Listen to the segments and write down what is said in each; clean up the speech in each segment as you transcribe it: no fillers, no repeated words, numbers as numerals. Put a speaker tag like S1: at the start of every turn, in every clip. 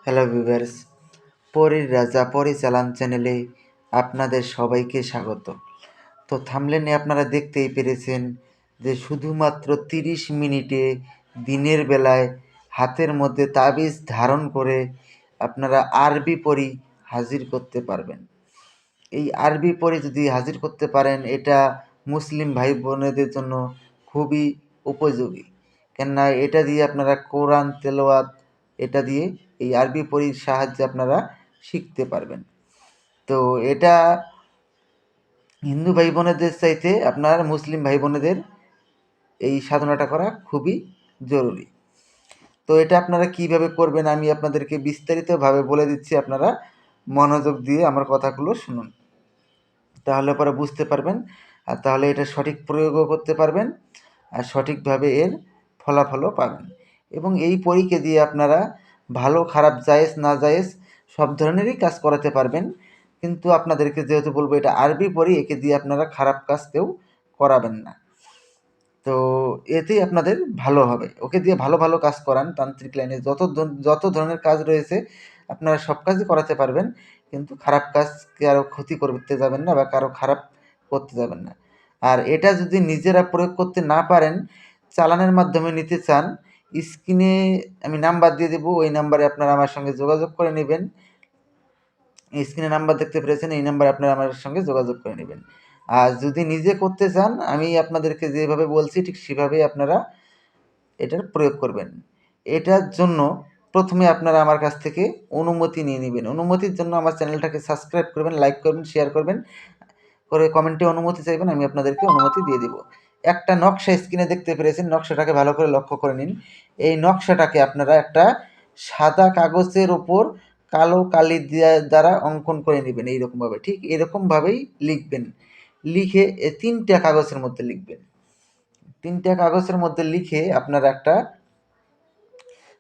S1: Hello viewers, পরীর রাজা পরিচালন চ্যানেলে আপনাদের সবাইকে স্বাগত। তো থাম্বনেলে আপনারা দেখতেই পেরেছেন যে শুধুমাত্র 30 মিনিটে দিনের বেলায় হাতের মধ্যে তাবিজ ধারণ করে আপনারা আরবি পরী হাজির করতে পারবেন। এই আরবি পরী যদি হাজির করতে পারেন, এটা মুসলিম ভাই বোনেদের জন্য খুবই উপযোগী। কেননা এটা দিয়ে আপনারা কোরআন তেলাওয়াত এটা দিয়ে এই আরবি পরীর সাহায্যে আপনারা শিখতে পারবেন। তো এটা হিন্দু ভাই বোনেদের চাইতে আপনার মুসলিম ভাই বোনেদের এই সাধনাটা করা খুবই জরুরি। তো এটা আপনারা কিভাবে করবেন আমি আপনাদেরকে বিস্তারিতভাবে বলে দিচ্ছি, আপনারা মনোযোগ দিয়ে আমার কথাগুলো শুনুন, তাহলে পরে বুঝতে পারবেন, আর তাহলে এটা সঠিক প্রয়োগও করতে পারবেন আর সঠিকভাবে এর ফলাফলও পাবেন। এবং এই পরীকে দিয়ে আপনারা ভালো খারাপ জায়েজ না জায়েজ সব ধরনেরই কাজ করাতে পারবেন। কিন্তু আপনাদেরকে যেহেতু বলবো এটা আরবি পরী, একে দিয়ে আপনারা খারাপ কাজ কেউ করাবেন না। তো এতেই আপনাদের ভালো হবে। ওকে দিয়ে ভালো ভালো কাজ করান, তান্ত্রিক লাইনে যত ধরনের কাজ রয়েছে আপনারা সব কাজই করাতে পারবেন, কিন্তু খারাপ কাজ কারো ক্ষতি করতে যাবেন না বা কারো খারাপ করতে যাবেন না। আর এটা যদি নিজেরা প্রয়োগ করতে না পারেন, চালানের মাধ্যমে নিতে চান, স্ক্রিনে আমি নাম্বার দিয়ে দেবো, ওই নাম্বারে আপনারা আমার সঙ্গে যোগাযোগ করে নেবেন। স্ক্রিনে নাম্বার দেখতে পেরেছেন, এই নাম্বারে আপনারা আমার সঙ্গে যোগাযোগ করে নেবেন। আর যদি নিজে করতে চান, আমি আপনাদেরকে যেভাবে বলছি ঠিক সেভাবেই আপনারা এটার প্রয়োগ করবেন। এটার জন্য প্রথমে আপনারা আমার কাছ থেকে অনুমতি নিয়ে নেবেন। অনুমতির জন্য আমার চ্যানেলটাকে সাবস্ক্রাইব করবেন, লাইক করবেন, শেয়ার করবেন, করে কমেন্টে অনুমতি চাইবেন, আমি আপনাদেরকে অনুমতি দিয়ে দেব। একটা নকশা স্ক্রিনে দেখতে পেরেছেন, নকশাটাকে ভালো করে লক্ষ্য করে নিন। এই নকশাটাকে আপনারা একটা সাদা কাগজের ওপর কালো কালি দ্বারা অঙ্কন করে নেবেন এইরকমভাবে, ঠিক এরকমভাবেই লিখবেন। লিখে 3টা কাগজের মধ্যে লিখবেন। 3টা কাগজের মধ্যে লিখে আপনারা একটা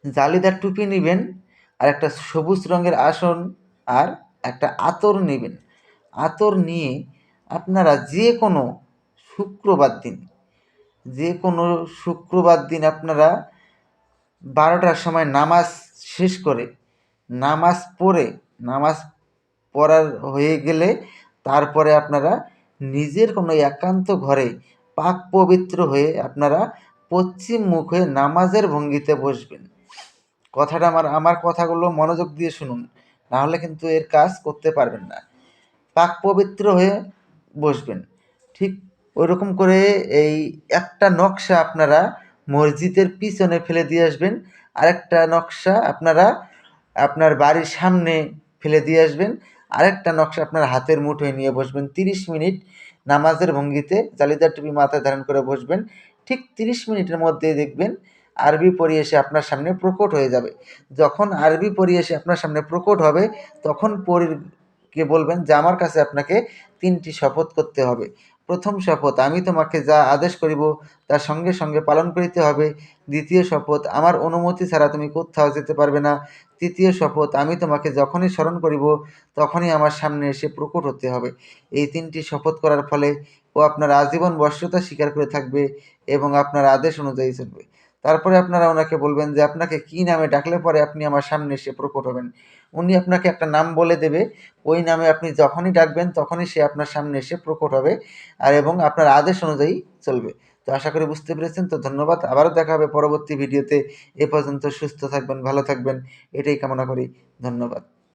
S1: জালিদার টুপি নেবেন, আর একটা সবুজ রঙের আসন, আর একটা আতর নেবেন। আতর নিয়ে আপনারা যে কোনো শুক্রবার দিন আপনারা 12টার সময় নামাজ শেষ করে, নামাজ পড়ার হয়ে গেলে তারপরে আপনারা নিজের কোনো একান্ত ঘরে পাক পবিত্র হয়ে আপনারা পশ্চিম মুখ হয়ে নামাজের ভঙ্গিতে বসবেন। কথাটা আমার কথাগুলো মনোযোগ দিয়ে শুনুন, নাহলে কিন্তু এর কাজ করতে পারবেন না। পাক পবিত্র হয়ে বসবেন, ঠিক ওইরকম করে এই একটা নকশা আপনারা মসজিদের পিছনে ফেলে দিয়ে আসবেন, আরেকটা নকশা আপনারা আপনার বাড়ির সামনে ফেলে দিয়ে আসবেন, আরেকটা নকশা আপনার হাতের মুঠোয় নিয়ে বসবেন। 30 মিনিট নামাজের ভঙ্গিতে জালিদার টুপি মাথায় ধারণ করে বসবেন। ঠিক 30 মিনিটের মধ্যে দেখবেন আরবি পড়ি এসে আপনার সামনে প্রকট হয়ে যাবে। যখন আরবি পড়ি এসে আপনার সামনে প্রকট হবে, তখন পরীকে বলবেন যে আমার কাছে আপনাকে 3টি শপথ করতে হবে। প্রথম শপথ, আমি তোমাকে যা আদেশ করিব তার সঙ্গে সঙ্গে পালন করিতে হবে। দ্বিতীয় শপথ, আমার অনুমতি ছাড়া তুমি কোথাও যেতে পারবে না। তৃতীয় শপথ, আমি তোমাকে যখনই স্মরণ করিব তখনই আমার সামনে এসে প্রকট হতে হবে। এই 3টি শপথ করার ফলে ও আপনার আজীবন বশ্যতা স্বীকার করে থাকবে এবং আপনার আদেশ অনুযায়ী চলবে। তারপরে আপনারা ওনাকে বলবেন যে আপনাকে কী নামে ডাকলে পরে আপনি আমার সামনে এসে প্রকট হবেন। উনি আপনাকে একটা নাম বলে দেবে, ওই নামে আপনি যখনই ডাকবেন তখনই সে আপনার সামনে এসে প্রকট হবে আর এবং আপনার আদেশ অনুযায়ী চলবে। তো আশা করি বুঝতে পেরেছেন। তো ধন্যবাদ, আবারও দেখা হবে পরবর্তী ভিডিওতে। এ পর্যন্ত সুস্থ থাকবেন, ভালো থাকবেন, এটাই কামনা করি। ধন্যবাদ।